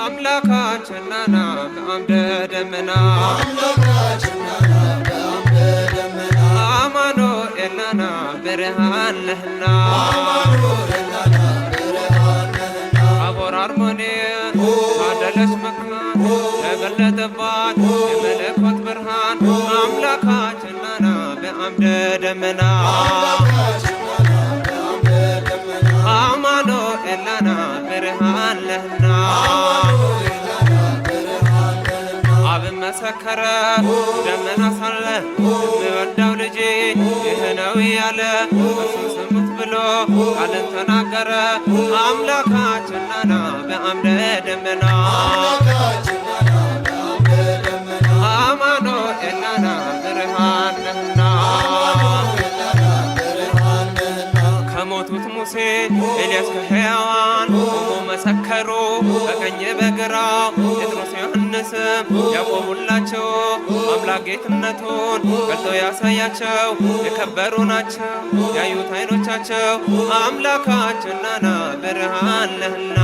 አምላካችን ናና በአምደ ደመና አማኑኤል ናና ብርሃን ነህና ታቦር አርሞንኤም ታደለች መካን ተገለጠባት የመለኮት ብርሃን አምላካችን ናና በአምደ ደመና አማኑኤል ናና ብርሃን ነህና አብን መሰከረ ደመና ሳለ የምወደው ልጄ ይህ ነው ያለ እርሱን ስሙት ብሎ ቃልን ተናገረ አምላካችን ናና በአምደ ደመና አማኑኤል ናና ብርሃን ነህና ከሞቱት ሙሴ ኤልያስ ከሕያዋን ቆሞ መሰከሩ በቀኝ በግራ ጴጥሮስ ዮሐንስም ያቆሙላቸው አምላክ ጌትነቱን ገልጦ ያሳያቸው የከበሩ ናቸው ያዩት ዓይኖቻቸው አምላካችን ናና ብርሃን ነህና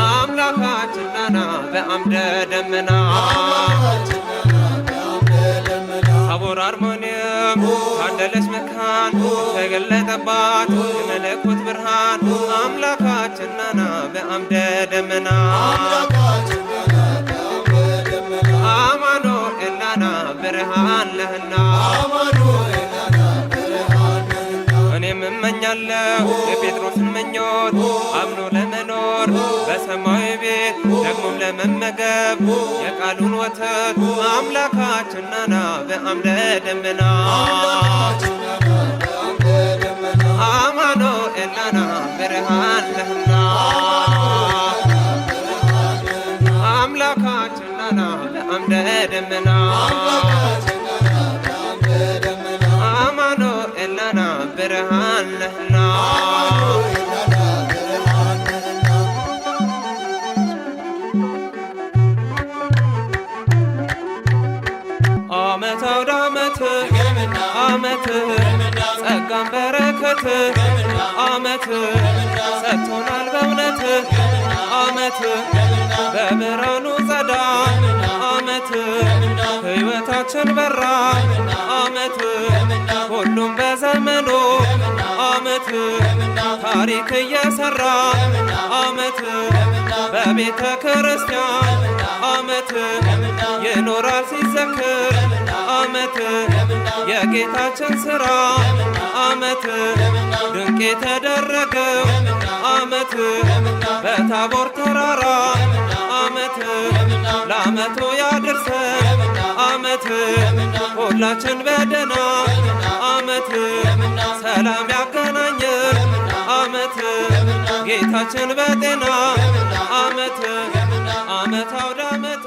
አምላካችን ናና በአምደ ደመና ታቦር አርሞንኤም ታደለች መካን ተገለጠባት የመለኮት ብርሃን አምላካችን ናና በአምደ ደመና አማኑኤል ናና ብርሃን ነህና እኔም እመኛለሁ የጴጥሮስን ምኞት አምኖ ለመኖር በሰማያዊ ቤት ደግሞም ለመመገብ የቃሉን ወተት አምላካችን ናና በአምደ ደመና አማኑኤል ናና ብርሃን ነህና አምላካችን ናና በአምደ ደመና አማኑኤል ናና ብርሃን ነህና ዓመት አውደ ዓመት ዓመት ጸጋን በረከት ዓመት ሰጥቶናል በእውነት ዓመት በብርሃኑ ጸዳል ዓመት ሕይወታችን በራ ዓመት ሁሉም በዘመኑ ዓመት ታሪክ እየሰራ ዓመት በቤተ ክርስቲያን ዓመት ይኖራል ሲዘክር ዓመት የጌታችን ሥራ ዓመት ድንቅ የተደረገው ዓመት በታቦር ተራራ ዓመት ለዓመቱ ያድርሰን ዓመት ሁላችን በደና ዓመት ሰላም ያገናኘን ዓመት ጌታችን በጤና ዓመት ዓመት አውደ ዓመት